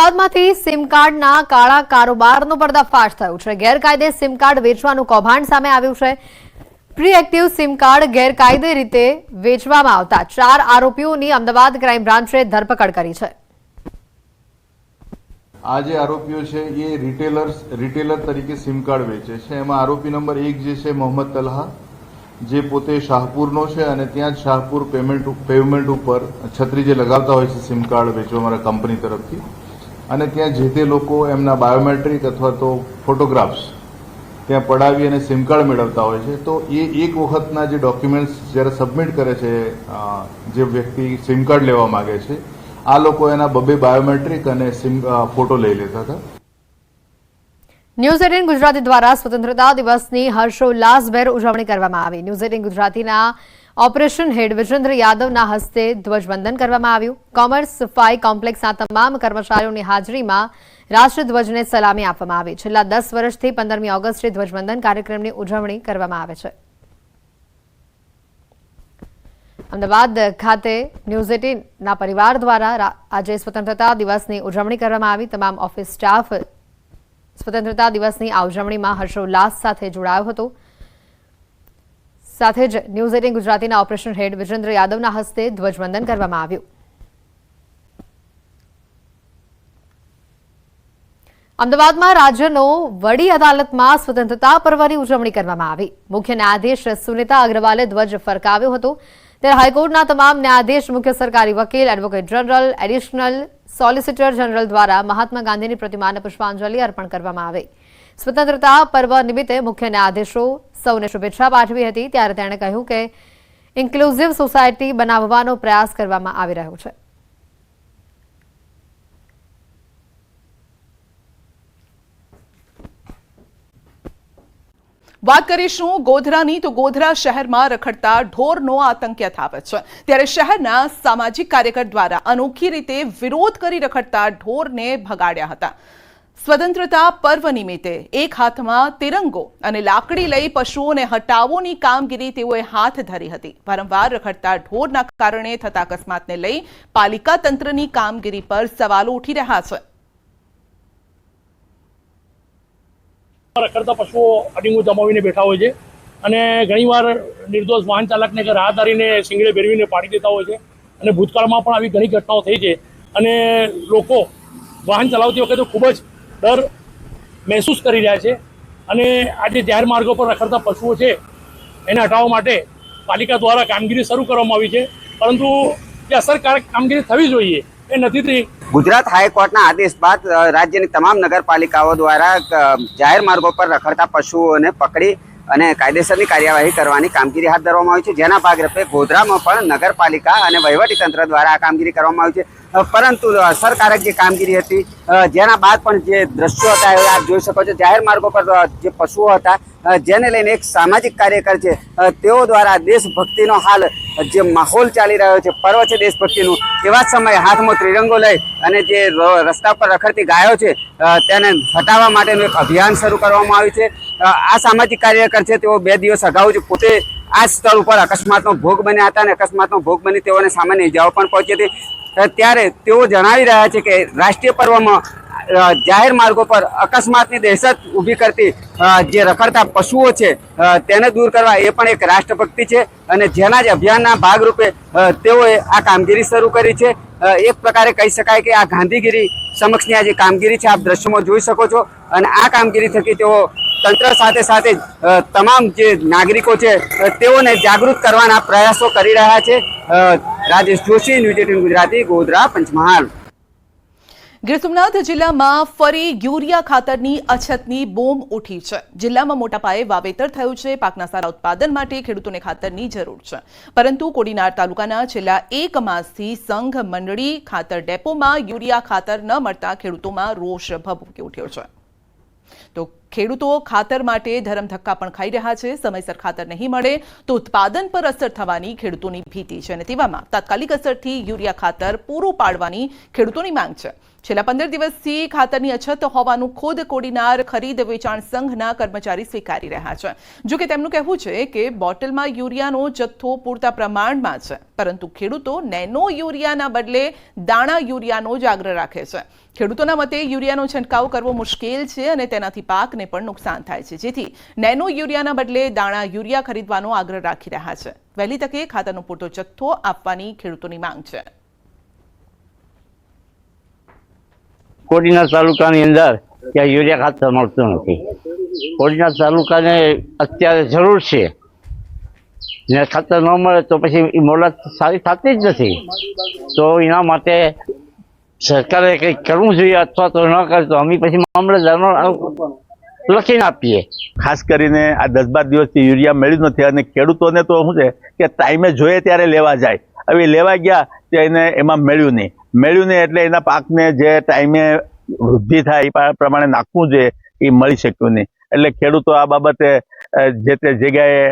અમદાવાદમાંથી sim કાર્ડના કાળા કારોબારનો પર્દાફાશ થયો છે। ગેરકાયદે સિમ કાર્ડ વેચવાનું કૌભાંડ સામે આવ્યું છે। પ્રી એક્ટિવ સિમ કાર્ડ ગેરકાયદે રીતે વેચવામાં આવતા 4 આરોપીઓની અમદાવાદ ક્રાઇમ બ્રાન્ચે ધરપકડ કરી છે। આ જે આરોપીઓ છે એ રિટેલર તરીકે સિમ કાર્ડ વેચે છે। એમાં આરોપી નંબર 1 જે છે મોહમ્મદ તલહા, જે પોતે શાહપુરનો છે અને ત્યાં જ શાહપુર પેવમેન્ટ ઉપર છત્રી જે લગાવતા હોય છે સિમ કાર્ડ વેચવા મારા કંપની તરફથી, અને ત્યાં જે તે લોકો એમના બાયોમેટ્રિક અથવા તો ફોટોગ્રાફ્સ ત્યાં પડાવી અને સિમ કાર્ડ મેળવતા હોય છે। તો એ એક વખતના જે ડોક્યુમેન્ટ્સ જ્યારે સબમિટ કરે છે જે વ્યક્તિ સિમ કાર્ડ લેવા માગે છે, આ લોકો એના બબે બાયોમેટ્રિક અને ફોટો લઈ લેતા હતા। ન્યૂઝ 18 ગુજરાતી દ્વારા સ્વતંત્રતા દિવસની હર્ષોલ્લાસભેર ઉજવણી કરવામાં આવી। ન્યૂઝ 18 ગુજરાતીના ઓપરેશન હેડ વિજેન્દ્ર યાદવના હસ્તે ધ્વજવંદન કરવામાં આવ્યું। કોમર્સ સફાઈ કોમ્પ્લેક્સના તમામ કર્મચારીઓની હાજરીમાં રાષ્ટ્રધ્વજને સલામી આપવામાં આવી। છેલ્લા 10 વર્ષથી 15મી ઓગસ્ટે ધ્વજવંદન કાર્યક્રમની ઉજવણી કરવામાં આવે છે। અમદાવાદ ખાતે ન્યૂઝ 18ના પરિવાર દ્વારા આજે સ્વતંત્રતા દિવસની ઉજવણી કરવામાં આવી। તમામ ઓફિસ સ્ટાફ સ્વતંત્રતા દિવસની આ ઉજવણીમાં હર્ષોલ્લાસ સાથે જોડાયો હતો। સાથે જ ન્યૂઝ 18 ગુજરાતીના ઓપરેશન હેડ વિજેન્દ્ર યાદવના હસ્તે ધ્વજવંદન કરવામાં આવ્યું। અમદાવાદમાં રાજ્યનો વડી અદાલતમાં સ્વતંત્રતા પર્વની ઉજવણી કરવામાં આવી। મુખ્ય ન્યાયાધીશ સુનિતા અગ્રવાલે ધ્વજ ફરકાવ્યો હતો, ત્યારે હાઈકોર્ટના તમામ ન્યાયાધીશ, મુખ્ય સરકારી વકીલ, advocate general, additional solicitor general દ્વારા મહાત્મા ગાંધીની પ્રતિમાને પુષ્પાંજલિ અર્પણ કરવામાં આવી। સ્વતંત્રતા પર્વ નિમિત્તે મુખ્ય ન્યાયાધીશો સૌને શુભેચ્છા પાઠવી હતી, ત્યારે તેમણે કહ્યું કે ઇન્ક્લુઝિવ સોસાયટી બનાવવાનો પ્રયાસ કરવામાં આવી રહ્યો છે। વાત કરીશું ગોધરાની, તો ગોધરા શહેરમાં રખડતા ઢોરનો આતંક યથાવત છે। ત્યારે શહેરના સામાજિક કાર્યકર દ્વારા અનોખી રીતે વિરોધ કરી રખડતા ઢોરને ભગાડ્યા હતા। સ્વતંત્રતા પર્વ નિમિત્તે એક હાથમાં તિરંગો અને લાકડી લઈ પશુઓને હટાવોની કામગીરી તેઓએ હાથ ધરી હતી। વારંવાર રખડતા ઢોરના કારણે થતા અકસ્માતને લઈ પાલિકા તંત્રની કામગીરી પર સવાલો ઉઠી રહ્યા છે। રખડતા પશુઓ અડીંગું જમાવીને બેઠા હોય છે અને ઘણીવાર નિર્દોષ વાહન ચાલકને કે રાહદારીને શિંગડે ભેરવીને પાડી દેતા હોય છે અને ભૂતકાળમાં પણ આવી ઘણી ઘટનાઓ થઈ છે અને લોકો વાહન ચલાવતી વખતે ખૂબ જ ડર મહેસૂસ કરી રહ્યા છે અને આજે જાહેર માર્ગો પર રખડતા પશુઓ છે એને હટાવવા માટે પાલિકા દ્વારા કામગીરી શરૂ કરવામાં આવી છે, પરંતુ જે અસરકારક કામગીરી થવી જોઈએ એ નથી થઈ। ગુજરાત હાઈકોર્ટના આદેશ બાદ રાજ્યની તમામ નગરપાલિકાઓ દ્વારા જાહેર માર્ગો પર રખડતા પશુઓને પકડી અને કાયદેસરની કાર્યવાહી કરવાની કામગીરી હાથ ધરવામાં આવી છે, જેના ભાગરૂપે ગોધરામાં પણ નગરપાલિકા અને વહીવટીતંત્ર દ્વારા આ કામગીરી કરવામાં આવી છે। પરંતુ અસરકારક જે કામગીરી હતી, જેના બાદ પણ જે દ્રશ્યો હતા એ આપ જોઈ શકો છો। જાહેર માર્ગો પર જે પશુઓ હતા જેને લઈને એક સામાજિક કાર્યકર છે તેઓ દ્વારા દેશભક્તિનો હાલ જે માહોલ ચાલી રહ્યો છે, પર્વ છે દેશભક્તિનું, એવા જ સમયે હાથમાં ત્રિરંગો લઈ અને જે રસ્તા પર રખડતી ગાયો છે તેને હટાવવા માટેનું એક અભિયાન શરૂ કરવામાં આવ્યું છે। આ સામાજિક કાર્યકર છે તેઓ 2 દિવસ અગાઉ જ પોતે આ સ્થળ ઉપર અકસ્માતનો ભોગ બન્યા હતા અને અકસ્માતનો ભોગ બની તેઓને સામાન્ય ઇજાઓ પણ પહોંચી હતી। ત્યારે તેઓ જણાવી રહ્યા છે કે રાષ્ટ્રીય પર્વમાં જાહેર માર્ગો પર અકસ્માતની દહેશત ઊભી કરતી જે રખડતા પશુઓ છે તેને દૂર કરવા એ પણ એક રાષ્ટ્રભક્તિ છે અને જેના જ અભિયાનના ભાગરૂપે તેઓએ આ કામગીરી શરૂ કરી છે। એક પ્રકારે કહી શકાય કે આ ગાંધીગીરી સમક્ષની આ જે કામગીરી છે આપ દ્રશ્યોમાં જોઈ શકો છો અને આ કામગીરી થકી તેઓ તંત્ર સાથે સાથે તમામ જે નાગરિકો છે તેઓને જાગૃત કરવાના પ્રયાસો કરી રહ્યા છે। રાજેશ જોશી, ન્યૂઝ 18 ગુજરાતી, ગોધરા, પંચમહાલ। ગીર સોમનાથ જિલ્લામાં ફરી યુરિયા ખાતરની અછતની બૂમ ઉઠી છે। જિલ્લામાં મોટા પાયે વાવેતર થયું છે। પાકના સારા ઉત્પાદન માટે ખેડૂતોને ખાતરની જરૂર છે, પરંતુ કોડીનાર તાલુકાના છેલ્લા 1 માસથી સંઘ મંડળી ખાતર ડેપોમાં યુરિયા ખાતર ન મળતા ખેડૂતોમાં રોષ ભભૂકી ઉઠ્યો છે। તો ખેડૂતો ખાતર માટે ધરમધક્કા પણ ખાઈ રહ્યા છે। સમયસર ખાતર નહીં મળે તો ઉત્પાદન પર અસર થવાની ખેડૂતોની ભીતિ છે અને તેવામાં તાત્કાલિક અસરથી યુરિયા ખાતર પૂરું પાડવાની ખેડૂતોની માંગ છે। છેલ્લા 15 દિવસથી ખાતરની અછત હોવાનું ખુદ કોડીનાર ખરીદ વેચાણ સંઘના કર્મચારી સ્વીકારી રહ્યા છે. જો કે તેમનું કહેવું છે કે બોટલમાં યુરિયાનો જથ્થો પૂરતા પ્રમાણમાં છે, પરંતુ ખેડૂતો નેનો યુરિયાના બદલે દાણા યુરિયાનો જ આગ્રહ રાખે છે. ખેડૂતોના મતે યુરિયાનો છંટકાવ કરવો મુશ્કેલ છે અને તેનાથી પાકને પણ નુકસાન થાય છે, જેથી નેનો યુરિયાના બદલે દાણા યુરિયા ખરીદવાનો આગ્રહ રાખી રહ્યા છે. વહેલી તકે ખાતરનો પૂરતો જથ્થો આપવાની ખેડૂતોની માંગ છે. કોડીનાર તાલુકાની અંદર ત્યાં યુરિયા ખાતર મળતું નથી. કોડીનાર તાલુકાને અત્યારે જરૂર છે ને ખાતર ન મળે તો પછી મોડત સારી થતી જ નથી. તો એના માટે સરકારે કંઈક કરવું જોઈએ, અથવા તો ન કરે તો અમે પછી મામલતદારનો લખીને આપીએ. ખાસ કરીને આ 10-12 દિવસથી યુરિયા મળ્યું નથી અને ખેડૂતોને તો શું છે કે ટાઈમે જોઈએ ત્યારે લેવા જાય. હવે લેવા ગયા તો એને એમાં મળ્યું નહીં એટલે એના પાકને જે ટાઈમે વૃદ્ધિ થાય એ પ્રમાણે નાખવું જોઈએ એ મળી શક્યું નહીં. એટલે ખેડૂતો આ બાબતે જે તે જગ્યાએ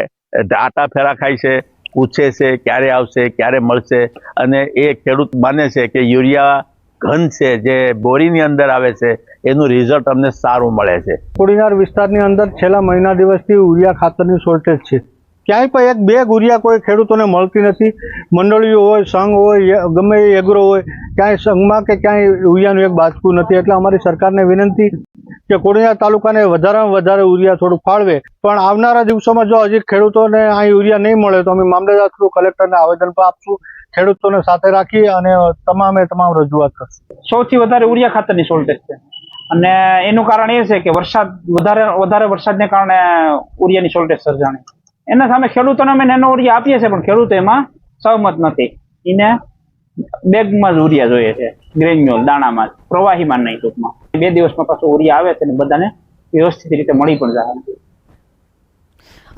આટા ફેરા ખાય છે, પૂછે છે ક્યારે આવશે, ક્યારે મળશે, અને એ ખેડૂત માને છે કે યુરિયા ઘન છે જે બોરીની અંદર આવે છે એનું રિઝલ્ટ અમને સારું મળે છે. કોડીનાર વિસ્તારની અંદર છેલ્લા મહિના દિવસથી યુરિયા ખાતરની શોર્ટેજ છે. ક્યાંય પણ એક બેગ યુરિયા કોઈ ખેડૂતોને મળતી નથી. મંડળીઓ હોય, સંઘ હોય, ગમે એ એગ્રો હોય, ક્યાંય સંઘમાં કે ક્યાંય યુરિયાનું એક બાચકું નથી. એટલે અમારી સરકારને વિનંતી કે કોડીનાર તાલુકાને વધારેમાં વધારે યુરિયા થોડું ફાળવે. પણ આવનારા દિવસોમાં જો હજી ખેડૂતોને આ યુરિયા નહીં મળે તો અમે મામલતદાર થ્રુ કલેક્ટરને આવેદન પણ આપશું. ખેડૂતોને સાથે રાખી અને તમામ રજૂઆત કરશું. સૌથી વધારે યુરિયા ખાતરની શોર્ટેજ છે અને એનું કારણ એ છે કે વધારે વરસાદને કારણે યુરિયાની શોર્ટેજ સર્જાણી. એના સામે ખેડૂતોને અમે નેનો યુરિયા આપીએ છીએ, પણ ખેડૂતો એમાં સહમત નથી. એને બેગમાં જ યુરિયા જોઈએ છે, ગ્રેન્યુઅલ દાણામાં જ, પ્રવાહીમાં નહીં. ટૂંકમાં 2 દિવસમાં પાછું યુરિયા આવે છે અને બધાને વ્યવસ્થિત રીતે મળી પણ જાય.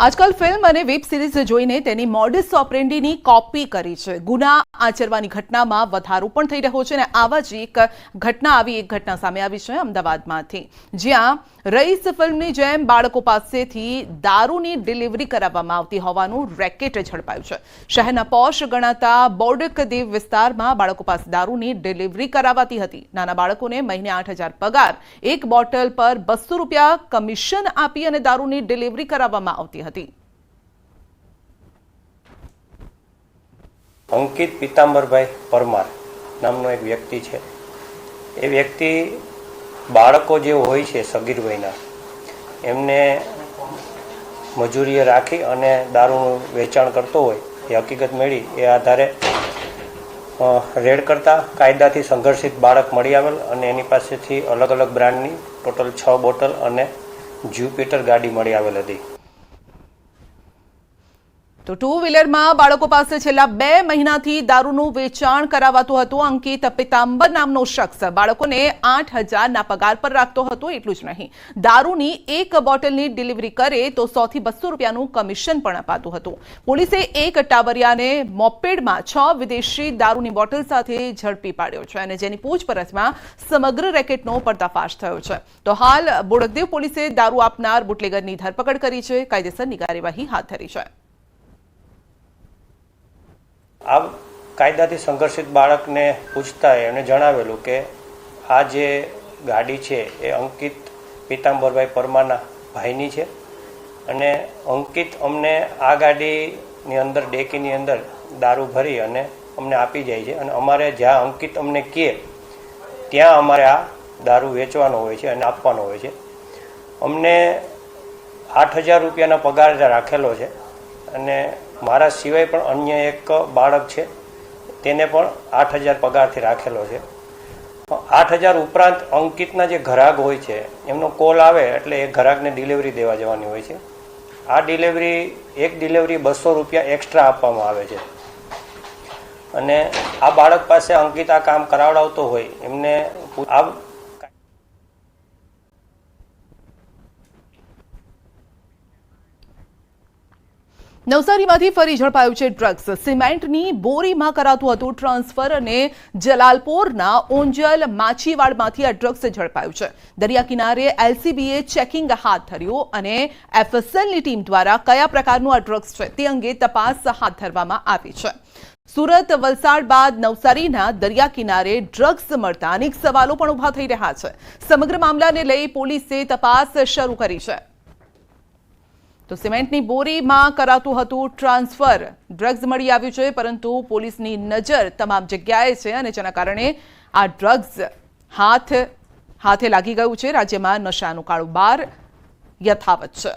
આજકાલ ફિલ્મ અને વેબ સિરીઝ જોઈને તેની મોડસ ઓપરેન્ડીની કોપી કરી છે. ગુના આચરવાની ઘટનામાં વધારો પણ થઈ રહ્યો છે અને આવા જ એક ઘટના સામે આવી છે અમદાવાદમાંથી, જ્યાં રઈસ ફિલ્મની જેમ બાળકો પાસેથી દારૂની ડિલિવરી કરાવવામાં આવતી હોવાનું રેકેટ ઝડપાયું છે. શહેરના પોશ ગણાતા બોડકદેવ વિસ્તારમાં બાળકો પાસે દારૂની ડિલિવરી કરાવાતી હતી. નાના બાળકોને મહિને 8,000 પગાર, એક બોટલ પર 200 રૂપિયા કમિશન આપી અને દારૂની ડિલિવરી કરાવવામાં આવતી હતી. અંકિત પીતાંબરભાઈ પરમાર નામનો એક વ્યક્તિ છે. એ વ્યક્તિ બાળકો જે હોય છે સગીર વયના, એમને મજૂરીએ રાખી અને દારૂનું વેચાણ કરતો હોય એ હકીકત મળી. એ આધારે રેડ કરતા કાયદાથી સંઘર્ષિત બાળક મળી આવેલ અને એની પાસેથી અલગ અલગ બ્રાન્ડની ટોટલ 6 બોટલ અને જ્યુપિટર ગાડી મળી આવેલ હતી. તો 2 વ્હીલરમાં બાળકો પાસે છેલ્લા 2 મહિનાથી દારૂનું વેચાણ કરાવાતું હતું. અંકિત પીતાંબર નામનો શખ્સ બાળકોને 8,000ના પગાર પર રાખતો હતો. એટલું જ નહીં, દારૂની એક બોટલની ડિલિવરી કરે તો 100 થી 200 રૂપિયાનું કમિશન પણ અપાતું હતું. પોલીસે એક ટાવરિયાને મોપેડમાં 6 વિદેશી દારૂની બોટલ સાથે ઝડપી પાડ્યો છે અને જેની પૂછપરછમાં સમગ્ર રેકેટનો પર્દાફાશ થયો છે. તો હાલ બોડકદેવ પોલીસે દારૂ આપનાર બુટલેગરની ધરપકડ કરી છે. કાયદેસરની કાર્યવાહી હાથ ધરી છે. આ કાયદાથી સંઘર્ષિત બાળકને પૂછતા એમણે જણાવેલું કે આ જે ગાડી છે એ અંકિત પીતાંબરભાઈ પરમારના ભાઈની છે અને અંકિત અમને આ ગાડીની અંદર ડેકીની અંદર દારૂ ભરી અને અમને આપી જાય છે અને અમારે જ્યાં અંકિત અમને કહે ત્યાં અમારે આ દારૂ વેચવાનો હોય છે અને આપવાનો હોય છે. અમને 8,000 રૂપિયાનો પગાર રાખેલો છે અને મારા સિવાય પણ અન્ય એક બાળક છે તેને પણ 8,000 પગારથી રાખેલો છે. 8,000 ઉપરાંત અંકિતના જે ગ્રાહક હોય છે એમનો કોલ આવે એટલે એ ગ્રાહકને ડિલિવરી દેવા જવાની હોય છે. આ એક ડિલિવરી 200 રૂપિયા એક્સ્ટ્રા આપવામાં આવે છે અને આ બાળક પાસે અંકિત આ કામ કરાવડાવતો હોય એમને આ નવસારીમાંથી ફરી ઝડપાયું છે ડ્રગ્સ. સિમેન્ટની બોરીમાં કરાતું હતું ટ્રાન્સફર અને જલાલપોરના ઓંજલ માછીવાડમાંથી આ ડ્રગ્સ ઝડપાયું છે. દરિયા કિનારે એલસીબીએ ચેકિંગ હાથ ધર્યું અને એફએસએલની ટીમ દ્વારા કયા પ્રકારનું આ ડ્રગ્સ છે તે અંગે તપાસ હાથ ધરવામાં આવી છે. સુરત વલસાડ બાદ નવસારીના દરિયા કિનારે ડ્રગ્સ મળતા અનેક સવાલો પણ ઉભા થઈ રહ્યા છે. સમગ્ર મામલાને લઈ પોલીસે તપાસ શરૂ કરી છે. તો સિમેન્ટની બોરીમાં કરાતું હતું ટ્રાન્સફર. ડ્રગ્સ મળી આવ્યું છે, પરંતુ પોલીસની નજર તમામ જગ્યાએ છે અને જેના કારણે આ ડ્રગ્સ હાથે લાગી ગયું છે. રાજ્યમાં નશાનો કારોબાર યથાવત છે.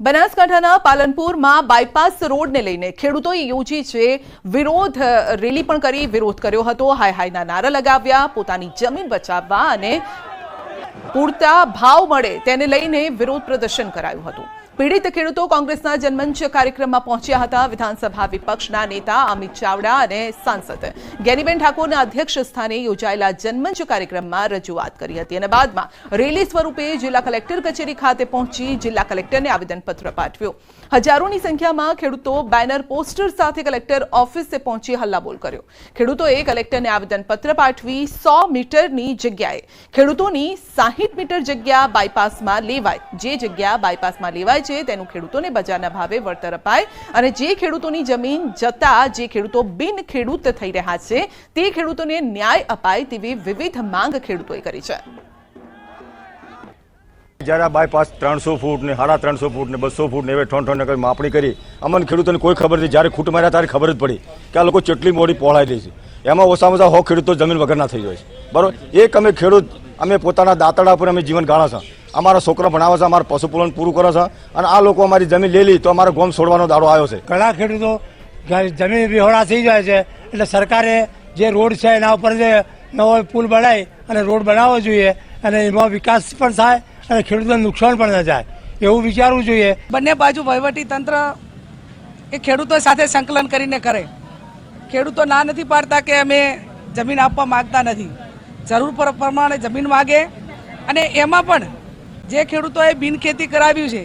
બનાસકાંઠાના પાલનપુરમાં બાયપાસ રોડને લઈને ખેડૂતોએ યોજી છે વિરોધ રેલી પણ કરી વિરોધ કર્યો હતો. હાય હાયના નારા લગાવ્યા. પોતાની જમીન બચાવવા અને પૂરતા ભાવ મળે તેને લઈને વિરોધ પ્રદર્શન કરાયું હતું. પીડિત ખેડૂતો કોંગ્રેસના જનમંચ કાર્યક્રમમાં પહોંચ્યા હતા. વિધાનસભા વિપક્ષના નેતા અમિત ચાવડા અને સાંસદ જ્ઞાનીબેન ઠાકોરના અધ્યક્ષ સ્થાને યોજાયેલા જનમંચ કાર્યક્રમમાં રજૂઆત કરી હતી અને બાદમાં રેલી સ્વરૂપે જિલ્લા કલેક્ટર કચેરી ખાતે પહોંચી જિલ્લા કલેક્ટરને આવેદનપત્ર પાઠવ્યું. હજારોની સંખ્યામાં ખેડૂતો બેનર પોસ્ટર સાથે કલેક્ટર ઓફિસે પહોંચી હલ્લાબોલ કર્યો. ખેડૂતોએ કલેક્ટરને આવેદનપત્ર પાઠવી 100 મીટરની જગ્યાએ ખેડૂતોની 60 મીટર જગ્યા બાયપાસમાં લેવાય. જે જગ્યા બાયપાસમાં લેવાય છે તેનું ખેડૂતોને બજારના ભાવે વળતર અપાય અને જે ખેડૂતોની જમીન જતા જે ખેડૂતો બિન ખેડૂત થઈ રહ્યા છે તે ખેડૂતોને ન્યાય અપાય તેવી વિવિધ માંગ ખેડૂતોએ કરી છે. જ્યારે બાયપાસ 300 ફૂટ ને 350 ફૂટ ને 200 ફૂટ ને એવે ઠોન કરી માપણી કરી અમને ખેડૂતોને કોઈ ખબર નથી. જ્યારે ખૂટ માર્યા ત્યારે ખબર જ પડી કે આ લોકો કેટલી મોડી પહોળાઈ દે છે. એમાં ઓછામાં ઓછા 100 ખેડૂતો જમીન વગરના થઈ જાય છે. બરોબર, એક અમે ખેડૂત અમે પોતાના દાંતડા પર અમે જીવન ગાળા છે. અમારા છોકરા ભણાવે છે, અમારા પશુપાલન પૂરું કરે છે અને આ લોકો અમારી જમીન લઈ લી તો અમારે ગોમ છોડવાનો દાડો આવ્યો છે. ઘણા ખેડૂતો જમીન વિહોણા થઈ જાય છે. એટલે સરકારે જે રોડ છે એના ઉપર જે નવો પુલ બનાવી અને રોડ બનાવવો જોઈએ અને એમાં વિકાસ પણ થાય અને ખેડૂતોને નુકસાન પણ ન જાય એવું વિચારવું જોઈએ. બંને બાજુ વહીવટી તંત્ર એ ખેડૂતો સાથે સંકલન કરીને કરે. ખેડૂતો ના નથી પાડતા કે અમે જમીન આપવા માંગતા નથી. જરૂર પ્રમાણે જમીન માગે અને એમાં પણ જે ખેડૂતોએ બિનખેતી કરાવ્યું છે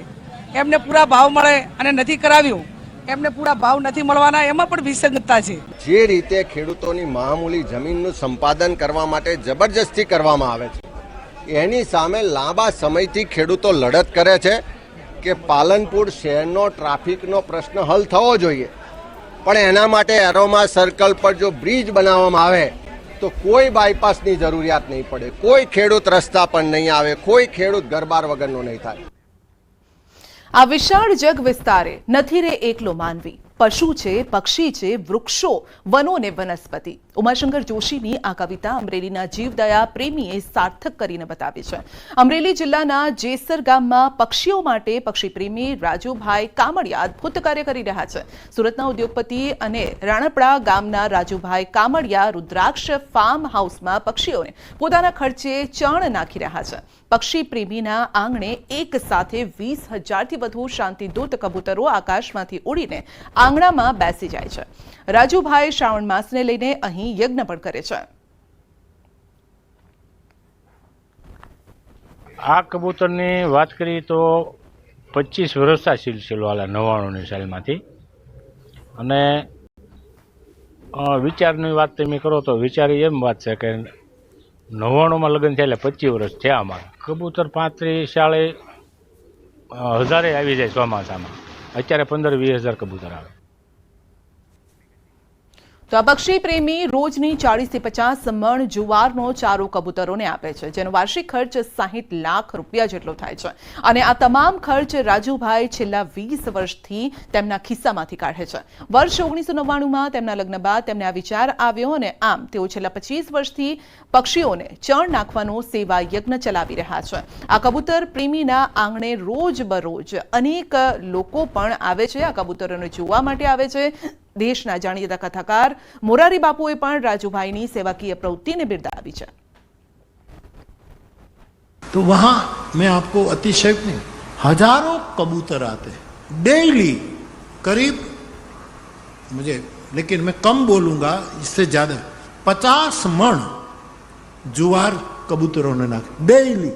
એમને પૂરા ભાવ મળે અને નથી કરાવ્યું એમને પૂરા ભાવ નથી મળવાના. એમાં પણ વિસંગતતા છે. જે રીતે ખેડૂતોની મામૂલી જમીનનું સંપાદન કરવા માટે જબરજસ્તી કરવામાં આવે છે એની સામે લાંબા સમયથી ખેડૂતો લડત કરે છે કે પાલનપુર શહેરનો ટ્રાફિકનો પ્રશ્ન હલ થવો જોઈએ. પણ એના માટે એરોમા સર્કલ પર જો બ્રિજ બનાવવામાં આવે તો કોઈ બાયપાસની જરૂરિયાત નહીં પડે, કોઈ ખેડૂત રસ્તા પર નહીં આવે, કોઈ ખેડૂત ઘરબાર વગરનો નહીં થાય. આ વિશાળ જગ વિસ્તારે નથી રે એકલો માનવી. પશુ છે, પક્ષી છે, વૃક્ષો, વનો ને વનસ્પતિ. ઉમાશંકર જોશીની આ કવિતા અમરેલીના જીવદયા પ્રેમીએ સાર્થક કરીને બતાવી છે. અમરેલી જિલ્લાના જેસર ગામમાં પક્ષીઓ માટે પક્ષી પ્રેમી રાજુભાઈ કામડિયા અદભુત કાર્ય કરી રહ્યા છે. સુરતના ઉદ્યોગપતિ અને રાણપડા ગામના રાજુભાઈ કામડિયા રુદ્રાક્ષ ફાર્મ હાઉસમાં પક્ષીઓને પોતાના ખર્ચે ચણ નાખી રહ્યા છે. પક્ષી પ્રેમીના આંગણે એક સાથે 20,000થી વધુ શાંતિદૂત કબૂતરો આકાશમાંથી ઉડીને આંગણામાં બેસી જાય છે. રાજુભાઈ શ્રાવણ માસને લઈને અહીં યજ્ઞ પણ કરે છે. આ કબૂતરની વાત કરીએ તો 25 વર્ષના સિલસિલો હાલા 99ની સાલમાંથી. અને વિચારની વાત તમે કરો તો વિચારી એમ વાત છે કે 99માં લગ્ન થયા એટલે 25 વર્ષ થયા અમારા. કબૂતર 35-40 હજારે આવી જાય ચોમાસામાં. અત્યારે 15-20 હજાર કબૂતર આવે. તો આ પક્ષી પ્રેમી રોજની 40થી 50 મણ જુવારનો ચારો કબૂતરોને આપે છે, જેનો વાર્ષિક ખર્ચ 60 લાખ રૂપિયા જેટલો થાય છે. અને આ તમામ ખર્ચ રાજુભાઈ છેલ્લા 20 વર્ષથી તેમના ખિસ્સામાંથી કાઢે છે. વર્ષ 1999માં તેમના લગ્ન બાદ તેમને આ વિચાર આવ્યો અને આમ તેઓ છેલ્લા 25 વર્ષથી પક્ષીઓને ચણ નાખવાનો સેવા યજ્ઞ ચલાવી રહ્યા છે. આ કબૂતર પ્રેમીના આંગણે રોજબરોજ અનેક લોકો પણ આવે છે. આ કબૂતરોને જોવા માટે આવે છે. દેશના જાણીતા કથાકાર મોરારી બાપુએ પણ રાજુભાઈની સેવાકીય પ્રવૃત્તિને બિરદાવી છે. तो वहां मैं आपको अतिशयोक्ति नहीं, हजारों कबूतर आते हैं डेली, करीब मुझे, लेकिन मैं कम बोलूंगा, इससे ज्यादा 50 मण जुवार कबूतरों ने नाखे डेली.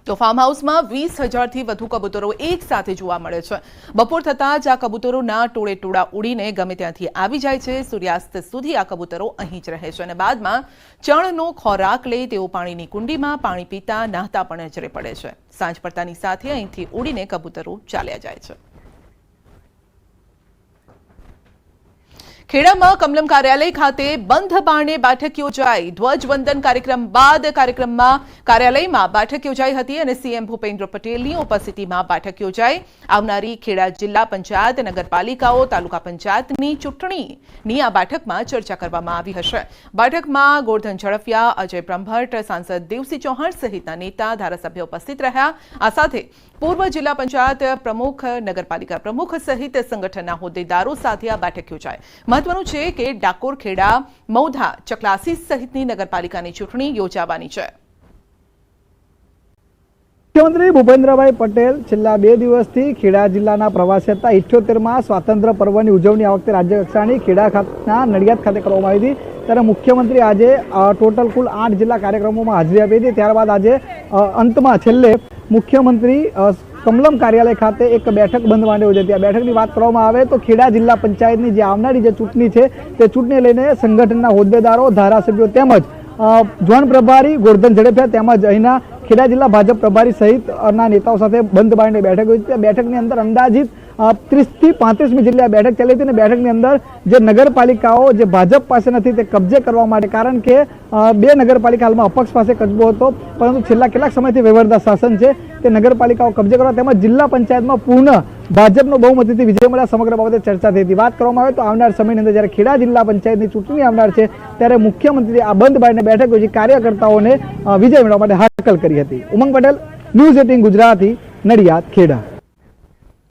તો ફાર્મ હાઉસમાં 20,000થી વધુ કબૂતરો એક સાથે જોવા મળે છે. બપોર થતાં જ આ કબૂતરોના ટોળે ટોળા ઉડીને ગમે ત્યાંથી આવી જાય છે. સૂર્યાસ્ત સુધી આ કબૂતરો અહીં જ રહે છે અને બાદમાં ચણનો ખોરાક લઈ તેઓ પાણીની કુંડીમાં પાણી પીતા નહાતા પણ નજરે પડે છે. સાંજ પડતાની સાથે અહીંથી ઉડીને કબૂતરો ચાલ્યા જાય છે. ખેડામાં કમલમ કાર્યાલય ખાતે બંધ બારણે બેઠક યોજાઈ. ધ્વજવંદન કાર્યક્રમ બાદ કાર્યાલયમાં બેઠક યોજાઈ હતી અને સીએમ ભૂપેન્દ્ર પટેલની ઉપસ્થિતિમાં બેઠક યોજાઈ. આવનારી ખેડા જિલ્લા પંચાયત, નગરપાલિકાઓ, તાલુકા પંચાયતની ચૂંટણીની આ બેઠકમાં ચર્ચા કરવામાં આવી હશે. બેઠકમાં ગોરધન ઝડફિયા, અજય બ્રહ્મભટ્ટ, સાંસદ દેવસિંહ ચૌહાણ સહિતના નેતા, ધારાસભ્યો ઉપસ્થિત રહ્યા. આ સાથે પૂર્વ જિલ્લા પંચાયત પ્રમુખ, નગરપાલિકા પ્રમુખ સહિત સંગઠનના હોદ્દેદારો સાથે આ બેઠક યોજાઈ. મહત્વનું છે કે ડાકોર, ખેડા, મૌધા, ચકલાસી સહિતની નગરપાલિકાની ચૂંટણી યોજાવાની છે. મુખ્યમંત્રી ભૂપેન્દ્રભાઈ પટેલ છેલ્લા 2 દિવસથી ખેડા જિલ્લાના પ્રવાસે હતા. 78માં સ્વાતંત્ર્ય પર્વની ઉજવણી આ વખતે રાજ્ય કક્ષાની ખેડા ખાતેના નડિયાદ ખાતે કરવામાં આવી હતી. ત્યારે મુખ્યમંત્રી આજે ટોટલ કુલ 8 જિલ્લા કાર્યક્રમોમાં હાજરી આપી હતી. ત્યારબાદ આજે અંતમાં છેલ્લે મુખ્યમંત્રી કમલમ કાર્યાલય ખાતે એક બેઠક બંધ માંડી હોય છે. આ બેઠકની વાત કરવામાં આવે તો ખેડા જિલ્લા પંચાયતની જે આવનારી જે ચૂંટણી છે તે ચૂંટણી લઈને સંગઠનના હોદ્દેદારો, ધારાસભ્યો તેમજ ઝોન પ્રભારી ગોરધન ઝડફિયા તેમજ અહીંના ખેડા જિલ્લા ભાજપ પ્રભારી સહિતના નેતાઓ સાથે બંધ બારણે બેઠક યોજી હતી. બેઠકની અંદર અંદાજિત 30 થી 35મી જેટલી આ બેઠક ચાલી હતી અને બેઠકની અંદર જે નગરપાલિકાઓ જે ભાજપ પાસે નથી તે કબજે કરવા માટે, કારણ કે 2 નગરપાલિકા હાલમાં અપક્ષ પાસે કબજો હતો, પરંતુ છેલ્લા કેટલાક સમયથી વહીવટદાર શાસન છે તે નગરપાલિકાઓ કબજે કરવા તેમજ જિલ્લા પંચાયતમાં પૂર્ણ ભાજપનો બહુમતીથી વિજય મળ્યા સમગ્ર બાબતે ચર્ચા થઈ હતી. વાત કરવામાં આવે તો આવનાર સમયની અંદર જ્યારે ખેડા જિલ્લા પંચાયતની ચૂંટણી આવનાર છે ત્યારે મુખ્યમંત્રી આ બંધ બારણે બેઠક યોજી કાર્યકર્તાઓને વિજય મેળવવા માટે હાકલ કરી હતી. ઉમંગ પટેલ, ન્યૂઝ 18 ગુજરાતી, નડિયાદ, ખેડા.